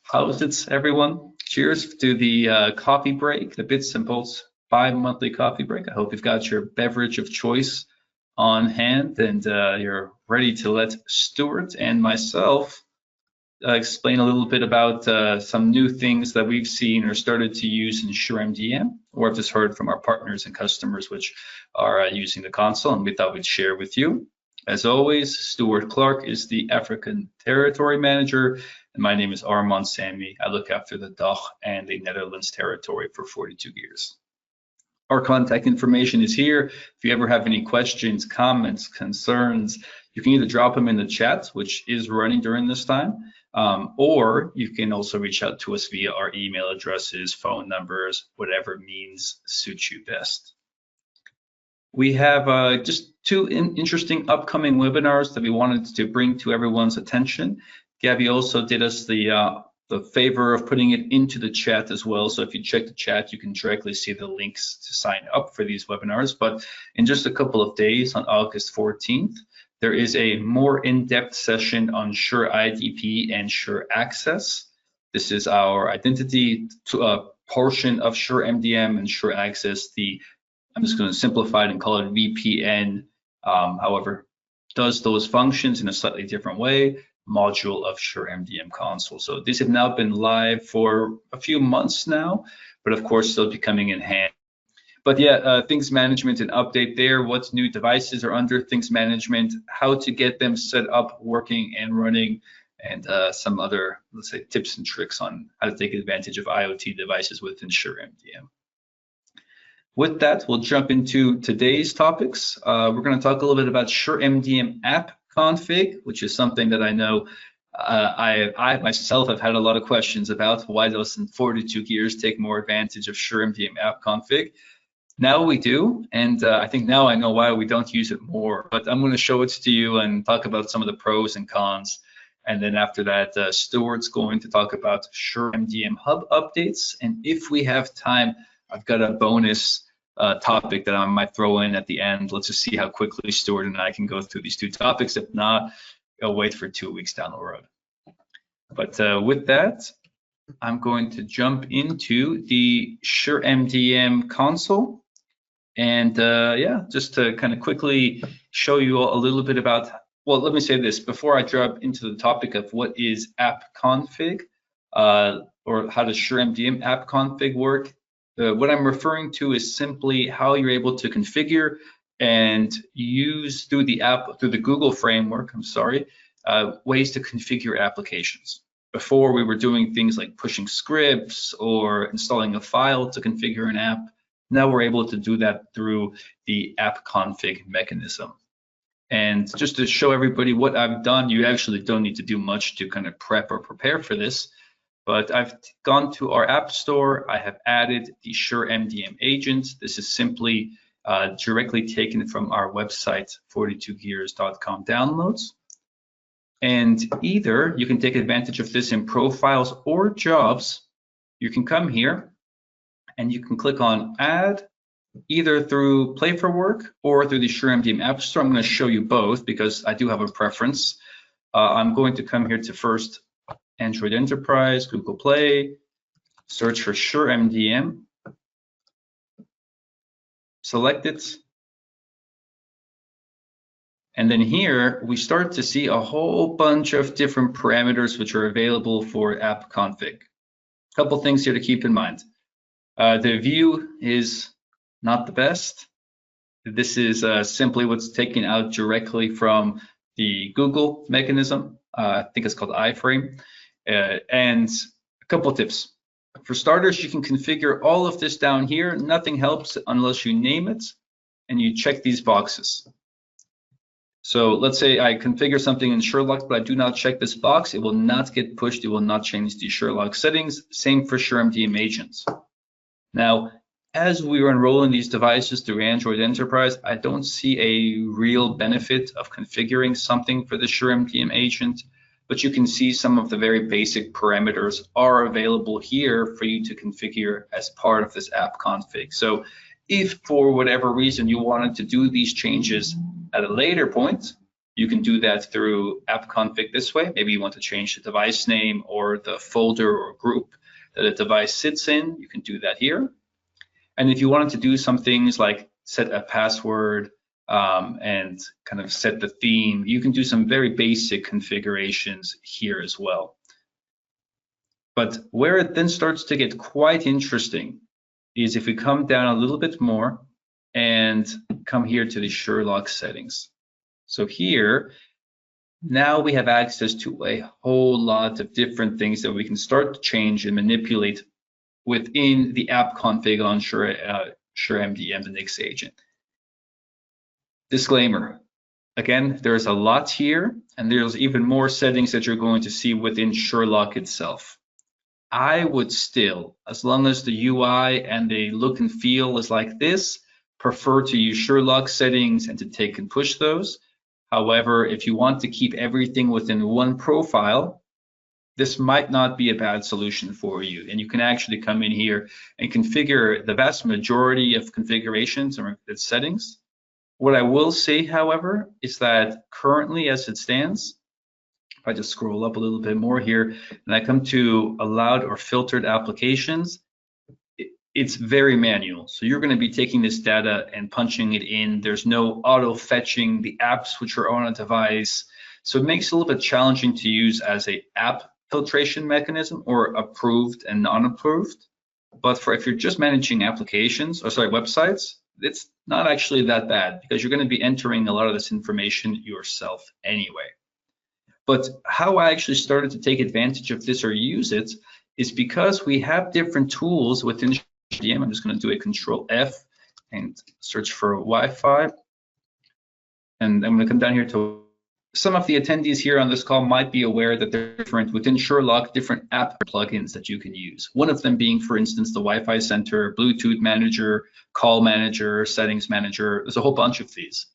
How's it, everyone? Cheers to the coffee break, the Bits and Bolts bi-monthly coffee break. I hope you've got your beverage of choice on hand and you're ready to let Stuart and myself explain a little bit about some new things that we've seen or started to use in SureMDM, or have just heard from our partners and customers which are using the console, and we thought we'd share with you. As always, Stuart Clark is the African Territory Manager, and my name is Armaan Sami. I look after the DACH and the Netherlands territory for 42 years. Our contact information is here. If you ever have any questions, comments, concerns, you can either drop them in the chat, which is running during this time, or you can also reach out to us via our email addresses, phone numbers, whatever means suits you best. We have just two interesting upcoming webinars that we wanted to bring to everyone's attention. Gabby also did us the favor of putting it into the chat as well. So if you check the chat, you can directly see the links to sign up for these webinars. But in just a couple of days, on August 14th, there is a more in-depth session on Sure IDP and Sure Access. This is our identity portion of SureMDM, and Sure Access, I'm just going to simplify it and call it VPN, however, does those functions in a slightly different way, module of SureMDM console. So these have now been live for a few months now, but of course still becoming in hand. But yeah, things management and update there, what new devices are under things management, how to get them set up, working and running, and some other, let's say, tips and tricks on how to take advantage of IoT devices within SureMDM. With that, we'll jump into today's topics. We're going to talk a little bit about SureMDM App Config, which is something that I know I myself have had a lot of questions about. Why doesn't 42 Gears take more advantage of SureMDM App Config? Now we do, and I think now I know why we don't use it more. But I'm going to show it to you and talk about some of the pros and cons. And then after that, Stuart's going to talk about SureMDM Hub updates. And if we have time, I've got a bonus topic that I might throw in at the end. Let's just see how quickly Stuart and I can go through these two topics. If not, I'll wait for 2 weeks down the road. But with that, I'm going to jump into the SureMDM console. And yeah, just to kind of quickly show you all a little bit about, well, let me say this before I jump into the topic of what is app config, or how does SureMDM app config work. What I'm referring to is simply how you're able to configure and use through the Google framework, ways to configure applications. Before, we were doing things like pushing scripts or installing a file to configure an app. Now we're able to do that through the app config mechanism. And just to show everybody what I've done, you actually don't need to do much to kind of prep or prepare for this. But I've gone to our app store. I have added the SureMDM agent. This is simply directly taken from our website, 42gears.com downloads. And either you can take advantage of this in profiles or jobs. You can come here and you can click on add, either through Play for Work or through the SureMDM App Store. I'm going to show you both because I do have a preference. I'm going to come here to first Android Enterprise, Google Play, search for SureMDM, select it, and then here we start to see a whole bunch of different parameters which are available for app config. A couple things here to keep in mind. The view is not the best. This is simply what's taken out directly from the Google mechanism. I think it's called iframe. And a couple of tips. For starters, you can configure all of this down here. Nothing helps unless you name it and you check these boxes. So let's say I configure something in Sherlock, but I do not check this box. It will not get pushed. It will not change the Sherlock settings. Same for SureMDM agents. Now, as we are enrolling these devices through Android Enterprise, I don't see a real benefit of configuring something for the SureMDM agent, but you can see some of the very basic parameters are available here for you to configure as part of this app config. So if for whatever reason you wanted to do these changes at a later point, You can do that through app config this way. Maybe you want to change the device name or the folder or group that a device sits in. You can do that here. And if you wanted to do some things like set a password and kind of set the theme, you can do some very basic configurations here as well. But where it then starts to get quite interesting is if we come down a little bit more and come here to the SureLock settings. So here, now we have access to a whole lot of different things that we can start to change and manipulate within the app config on SureMDM, the Nix agent. Disclaimer, again, there's a lot here, and there's even more settings that you're going to see within SureLock itself. I would still, as long as the UI and the look and feel is like this, prefer to use SureLock settings and to take and push those. However, if you want to keep everything within one profile, this might not be a bad solution for you. And you can actually come in here and configure the vast majority of configurations or settings. What I will say, however, is that currently as it stands, if I just scroll up a little bit more here and I come to allowed or filtered applications, it's very manual. So you're going to be taking this data and punching it in. There's no auto fetching the apps which are on a device. So it makes it a little bit challenging to use as a app filtration mechanism or approved and non-approved. But for if you're just managing applications, or sorry, websites, it's not actually that bad because you're going to be entering a lot of this information yourself anyway. But how I actually started to take advantage of this or use it is because we have different tools within SureMDM. I'm just going to do a Control F and search for Wi-Fi. And I'm going to come down here to some of the attendees here on this call might be aware that there are different within SureLock, different app plugins that you can use. One of them being, for instance, the Wi-Fi Center, Bluetooth Manager, Call Manager, Settings Manager. There's a whole bunch of these.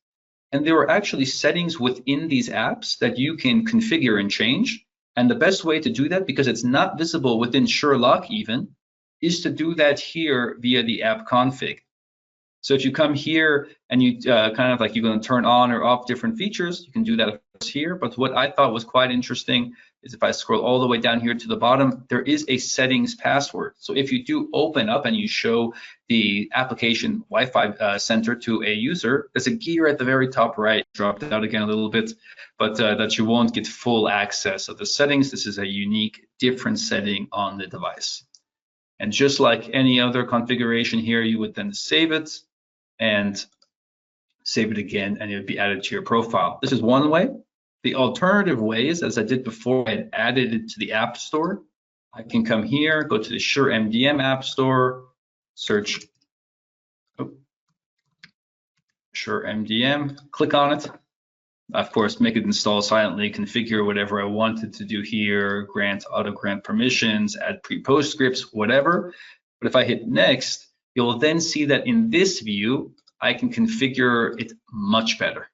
And there are actually settings within these apps that you can configure and change. And the best way to do that, because it's not visible within SureLock even, is to do that here via the app config. So if you come here and you kind of like you're going to turn on or off different features, you can do that here. But what I thought was quite interesting is if I scroll all the way down here to the bottom, there is a settings password. So if you do open up and you show the application Wi-Fi center to a user, there's a gear at the very top right, dropped out again a little bit, but that you won't get full access of the settings. This is a unique, different setting on the device. And just like any other configuration here, you would then save it and save it again, and it would be added to your profile. This is one way. The alternative way is, as I did before, I added it to the App Store. I can come here, go to the SureMDM App Store, search SureMDM, click on it. Of course, make it install silently, configure whatever I wanted to do here, grant, auto grant permissions, add pre-post scripts, whatever. But if I hit next, you'll then see that in this view, I can configure it much better.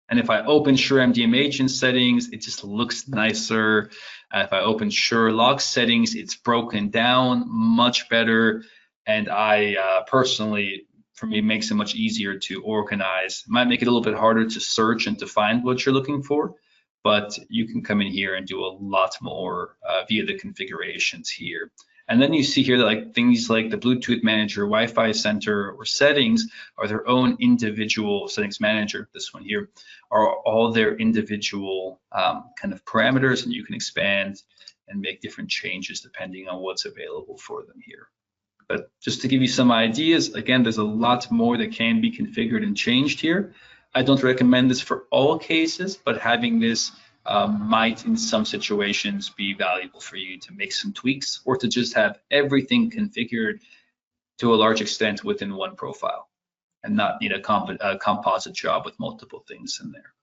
And if I open SureMDM agent settings, it just looks nicer. If I open SureLock settings, it's broken down much better. And I personally, for me, makes it much easier to organize. It might make it a little bit harder to search and to find what you're looking for, but you can come in here and do a lot more via the configurations here. And then you see here that like things like the Bluetooth Manager, Wi-Fi Center, or settings are their own individual settings manager. This one here are all their individual kind of parameters, and you can expand and make different changes depending on what's available for them here. But just to give you some ideas, again, there's a lot more that can be configured and changed here. I don't recommend this for all cases, but having this might in some situations be valuable for you to make some tweaks or to just have everything configured to a large extent within one profile and not need a composite job with multiple things in there.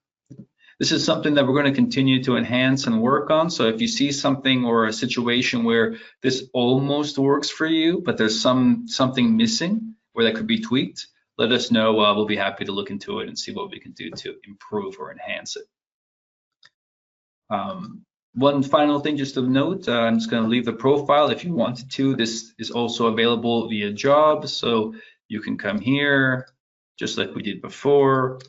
This is something that we're going to continue to enhance and work on. So if you see something or a situation where this almost works for you, but there's something missing where that could be tweaked, let us know. We'll be happy to look into it and see what we can do to improve or enhance it. One final thing just to note, I'm just going to leave the profile. If you wanted to, this is also available via job. So you can come here, just like we did before,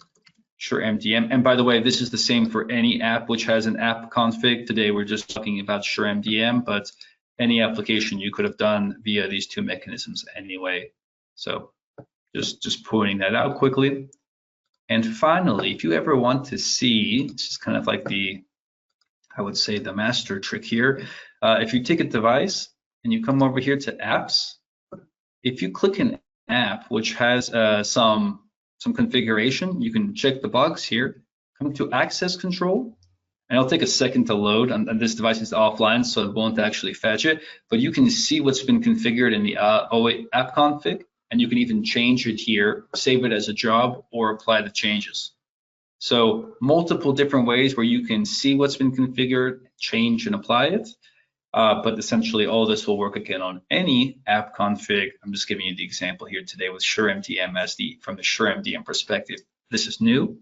SureMDM. And by the way, this is the same for any app which has an app config. Today we're just talking about SureMDM, but any application you could have done via these two mechanisms anyway. So just pointing that out quickly. And finally, if you ever want to see, this is kind of like I would say the master trick here. If you take a device and you come over here to apps, if you click an app which has some configuration, you can check the box here, come to access control, and it'll take a second to load, and this device is offline, so it won't actually fetch it, but you can see what's been configured in the app config, and you can even change it here, save it as a job, or apply the changes. So multiple different ways where you can see what's been configured, change and apply it. But essentially all this will work again on any app config. I'm just giving you the example here today with SureMDM as from the SureMDM perspective. This is new.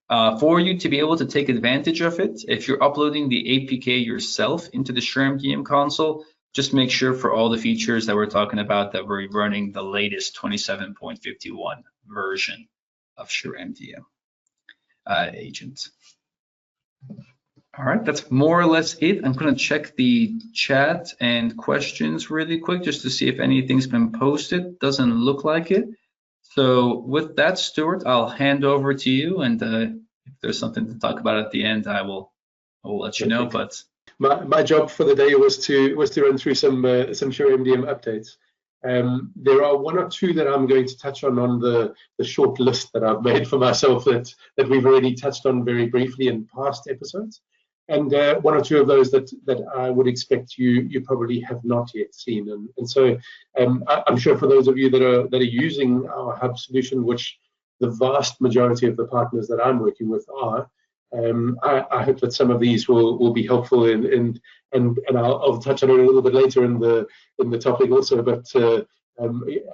For you to be able to take advantage of it, if you're uploading the APK yourself into the SureMDM console, just make sure for all the features that we're talking about that we're running the latest 27.51 version of SureMDM agent. All right, that's more or less it. I'm going to check the chat and questions really quick just to see if anything's been posted. Doesn't look like it. So with that, Stuart, I'll hand over to you, and if there's something to talk about at the end, I will let you know. But my job for the day was to run through some SureMDM updates. There are one or two that I'm going to touch on the short list that I've made for myself that we've already touched on very briefly in past episodes. And one or two of those that I would expect you probably have not yet seen. And so I'm sure for those of you that are using our Hub solution, which the vast majority of the partners that I'm working with are, I hope that some of these will be helpful and I'll touch on it a little bit later in the topic also. But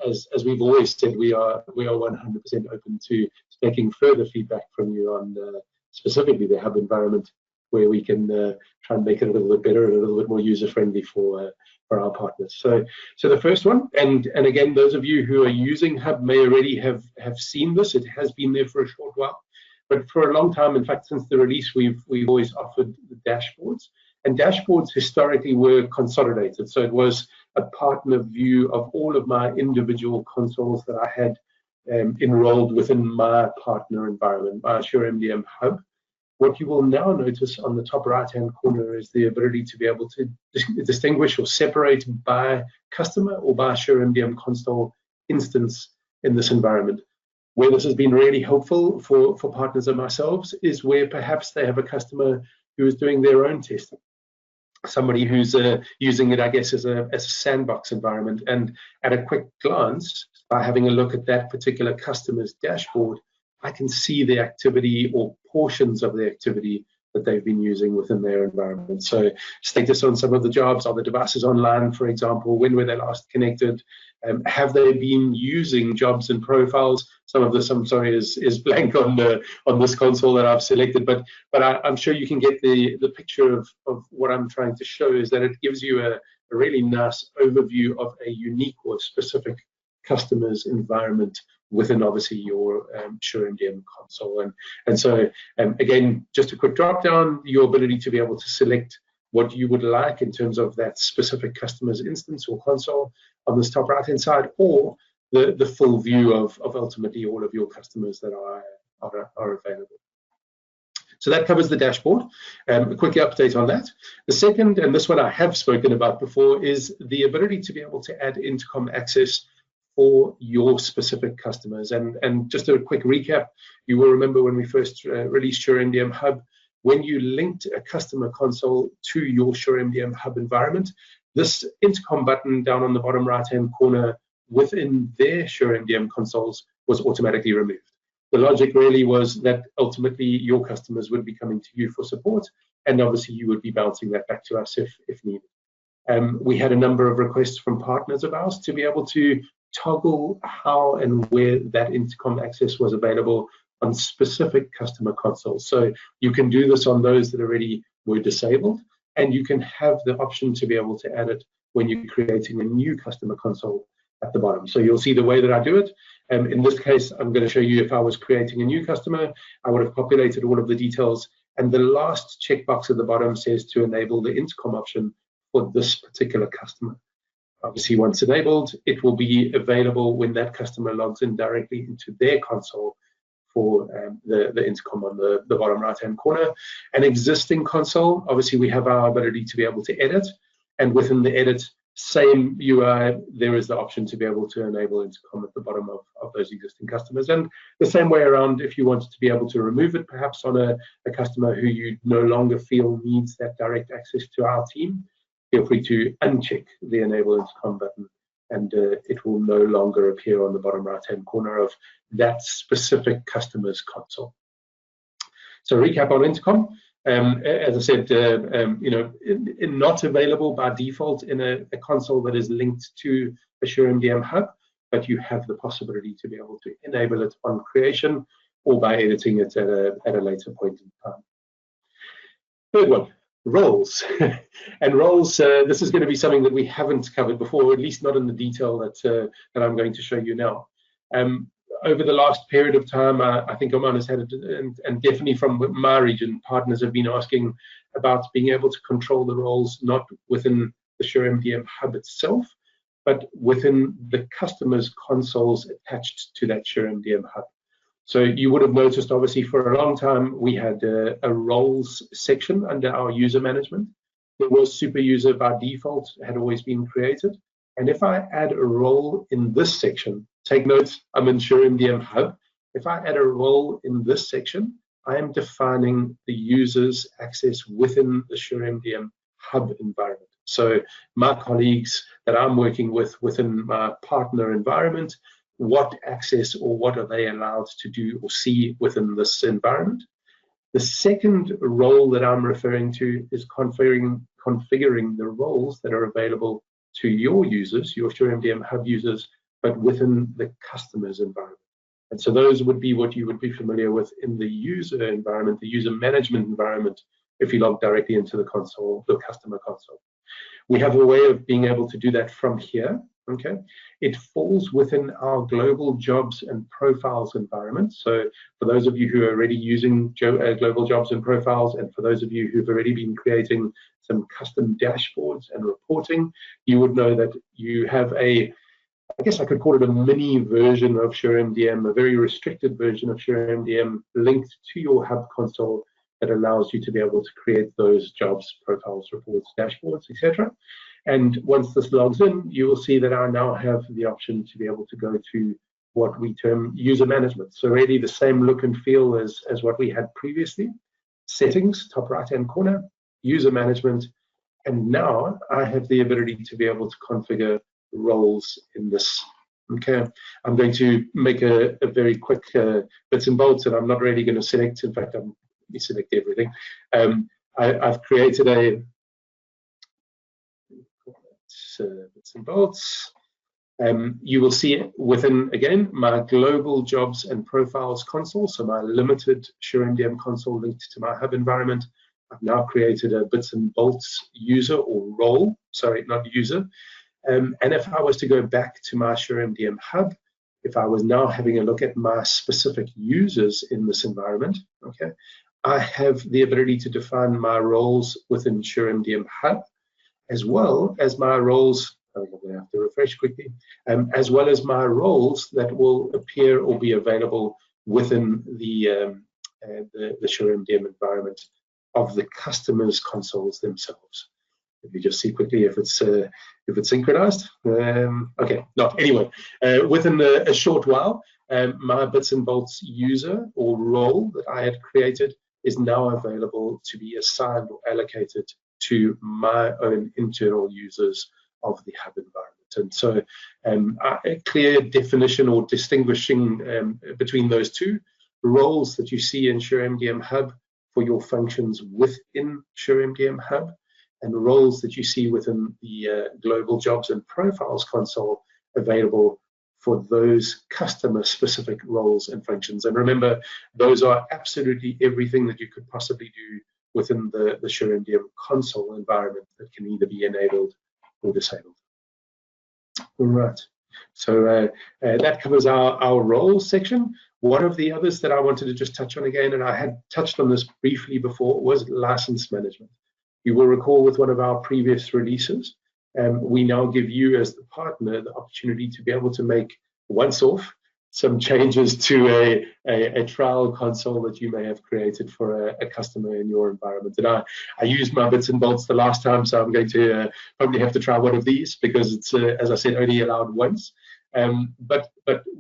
as we've always said, we are 100% open to taking further feedback from you on specifically the Hub environment, where we can try and make it a little bit better and a little bit more user-friendly for our partners. So the first one, and again, those of you who are using Hub may already have seen this. It has been there for a short while, but for a long time, in fact, since the release, we've always offered the dashboards. And dashboards historically were consolidated. So it was a partner view of all of my individual consoles that I had enrolled within my partner environment, my SureMDM Hub. What you will now notice on the top right-hand corner is the ability to be able to distinguish or separate by customer or by SureMDM console instance in this environment. Where this has been really helpful for partners and ourselves is where perhaps they have a customer who is doing their own testing. Somebody who's using it, I guess, as a sandbox environment. And at a quick glance, by having a look at that particular customer's dashboard, I can see the activity or portions of the activity that they've been using within their environment. So status on some of the jobs, are the devices online, for example, when were they last connected? Have they been using jobs and profiles? Some of this, I'm sorry, is blank on this console that I've selected, but I'm sure you can get the picture of what I'm trying to show is that it gives you a really nice overview of a unique or specific customer's environment within obviously your SureMDM console. And so again, just a quick drop down, your ability to be able to select what you would like in terms of that specific customer's instance or console on this top right hand side, or the full view of ultimately all of your customers that are available. So that covers the dashboard. A quick update on that. The second, and this one I have spoken about before, is the ability to be able to add intercom access for your specific customers. And just a quick recap, you will remember when we first released SureMDM Hub, when you linked a customer console to your SureMDM Hub environment, this intercom button down on the bottom right-hand corner within their SureMDM consoles was automatically removed. The logic really was that ultimately your customers would be coming to you for support, and obviously you would be bouncing that back to us if needed. We had a number of requests from partners of ours to be able to toggle how and where that intercom access was available on specific customer consoles. So you can do this on those that already were disabled, and you can have the option to be able to add it when you're creating a new customer console at the bottom. So you'll see the way that I do it. In this case, I'm going to show you if I was creating a new customer, I would have populated all of the details. And the last checkbox at the bottom says to enable the intercom option for this particular customer. Obviously, once enabled, it will be available when that customer logs in directly into their console for the intercom on the bottom right-hand corner. An existing console, obviously, we have our ability to be able to edit. And within the edit, same UI, there is the option to be able to enable intercom at the bottom of those existing customers. And the same way around, if you wanted to be able to remove it, perhaps on a customer who you no longer feel needs that direct access to our team, feel free to uncheck the enable intercom button, and it will no longer appear on the bottom right-hand corner of that specific customer's console. So recap on intercom. As I said, not available by default in a console that is linked to a SureMDM Hub, but you have the possibility to be able to enable it on creation or by editing it at a later point in time. Third one, roles. And roles, this is going to be something that we haven't covered before, or at least not in the detail that I'm going to show you now. Over the last period of time, I think Armaan has had it, and definitely from my region, partners have been asking about being able to control the roles, not within the SureMDM Hub itself, but within the customer's consoles attached to that SureMDM Hub. So you would have noticed, obviously, for a long time, we had a roles section under our user management. There was super user by default, had always been created. And if I add a role in this section, take note, I'm in SureMDM Hub. If I add a role in this section, I am defining the user's access within the SureMDM Hub environment. So my colleagues that I'm working with within my partner environment, what access or what are they allowed to do or see within this environment? The second role that I'm referring to is configuring the roles that are available to your users, your SureMDM Hub users, but within the customer's environment. And so those would be what you would be familiar with in the user environment, the user management environment, if you log directly into the console, the customer console. We have a way of being able to do that from here. Okay, it falls within our global jobs and profiles environment. So for those of you who are already using global jobs and profiles, and for those of you who've already been creating some custom dashboards and reporting, you would know that you have I guess I could call it a mini version of SureMDM, a very restricted version of SureMDM linked to your Hub console that allows you to be able to create those jobs, profiles, reports, dashboards, etc. And once this logs in, you will see that I now have the option to be able to go to what we term user management. So really the same look and feel as what we had previously. Settings, top right-hand corner, user management. And now I have the ability to be able to configure roles in this. Okay, I'm going to make a very quick bits and bolts, and I'm not really going to select. In fact, I'm going to select everything. I've created a bits and bolts. You will see within, again, my global jobs and profiles console, so my limited SureMDM console linked to my Hub environment. I've now created a bits and bolts user or role, sorry, not user. And if I was to go back to my SureMDM Hub, if I was now having a look at my specific users in this environment, okay, I have the ability to define my roles within SureMDM Hub, as well as my roles, I'm going to have to refresh quickly, as well as my roles that will appear or be available within the SureMDM environment of the customers' consoles themselves. Let me just see quickly if it's synchronized. Okay, not anyway. Within a short while, my bits and bolts user or role that I had created is now available to be assigned or allocated to my own internal users of the Hub environment. And so a clear definition or distinguishing between those two roles that you see in SureMDM Hub for your functions within SureMDM Hub, and roles that you see within the global jobs and profiles console available for those customer-specific roles and functions. And remember, those are absolutely everything that you could possibly do within the SureMDM console environment that can either be enabled or disabled. All right. So that covers our roles section. One of the others that I wanted to just touch on again, and I had touched on this briefly before, was license management. You will recall with one of our previous releases, we now give you as the partner the opportunity to be able to make once off some changes to a trial console that you may have created for a customer in your environment. And I used my bits and bolts the last time, so I'm going to probably have to try one of these because it's, as I said, only allowed once. But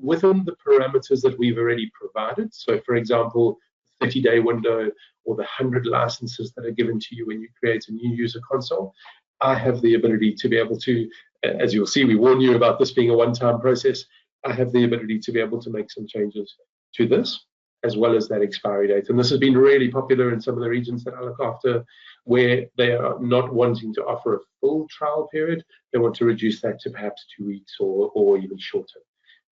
within the parameters that we've already provided, so for example, 30-day window or the 100 licenses that are given to you when you create a new user console, I have the ability to be able to, as you'll see, we warn you about this being a one-time process. I have the ability to be able to make some changes to this, as well as that expiry date. And this has been really popular in some of the regions that I look after, where they are not wanting to offer a full trial period. They want to reduce that to perhaps 2 weeks or even shorter.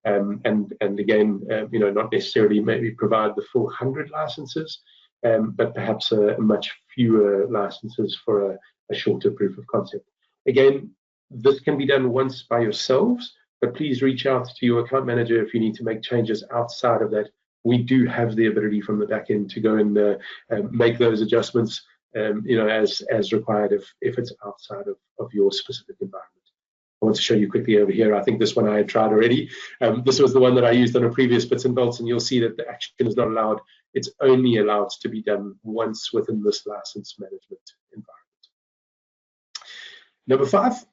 And again, not necessarily maybe provide the full 100 licenses, but perhaps a much fewer licenses for a shorter proof of concept. Again, this can be done once by yourselves, but please reach out to your account manager if you need to make changes outside of that. We do have the ability from the back end to go and make those adjustments, as required if it's outside of your specific environment. I want to show you quickly over here. I think this one I had tried already. This was the one that I used on a previous bits and bolts, and you'll see that the action is not allowed. It's only allowed to be done once within this license management environment. Number 5,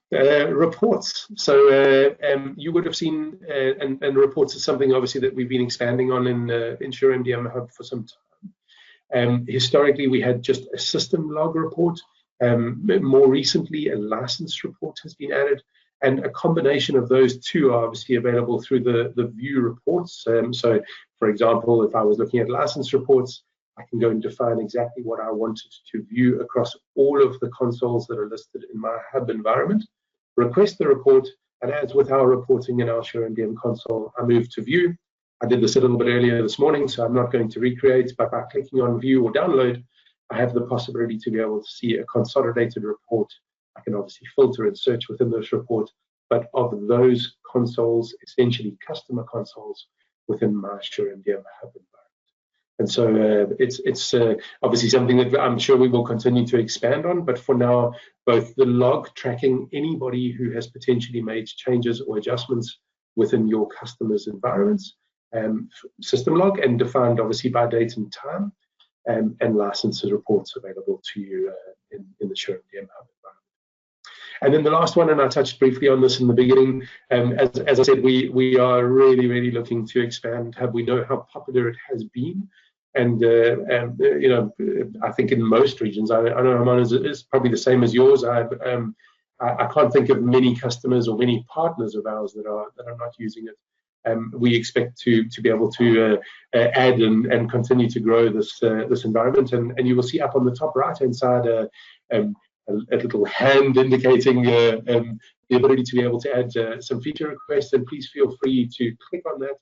reports. So you would have seen, and reports is something obviously that we've been expanding on in SureMDM Hub for some time. Historically, we had just a system log report. More recently, a license report has been added, and a combination of those two are obviously available through the view reports. So, for example, if I was looking at license reports, I can go and define exactly what I wanted to view across all of the consoles that are listed in my hub environment, request the report, and as with our reporting in our SureMDM console, I move to view. I did this a little bit earlier this morning, so I'm not going to recreate, but by clicking on view or download, I have the possibility to be able to see a consolidated report. I can obviously filter and search within this report, but of those consoles, essentially customer consoles within my SureMDM Hub environment. And so it's obviously something that I'm sure we will continue to expand on, but for now, both the log tracking anybody who has potentially made changes or adjustments within your customers' environments, system log, and defined obviously by date and time, and licenses reports available to you in the SureMDM Hub environment. And then the last one, and I touched briefly on this in the beginning, as I said, we are really looking to expand Hub. We know how popular it has been. And I think in most regions, I know Armaan is probably the same as yours. I can't think of many customers or many partners of ours that are not using it. We expect to be able to add and continue to grow this environment. And you will see up on the top right-hand side a little hand indicating the ability to be able to add some feature requests. And please feel free to click on that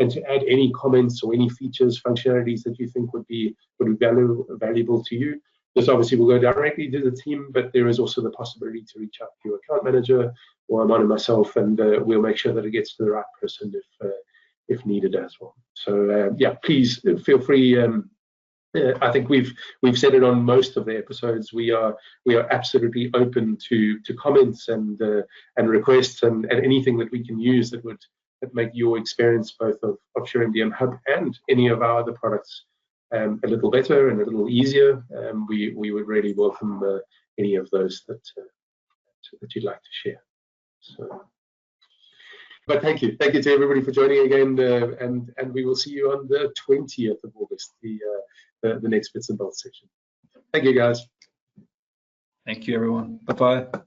and to add any comments or any features, functionalities that you think would be valuable to you. This obviously will go directly to the team, but there is also the possibility to reach out to your account manager or Armaan and myself, and we'll make sure that it gets to the right person if needed as well. So yeah, please feel free. I think we've said it on most of the episodes. We are absolutely open to comments and requests and anything that we can use that would make your experience both of SureMDM Hub and any of our other products a little better and a little easier. We would really welcome any of those that you'd like to share. So, but thank you to everybody for joining again, and we will see you on the 20th of August, the next bits and bolts section. Thank you, guys. Thank you, everyone. Bye-bye.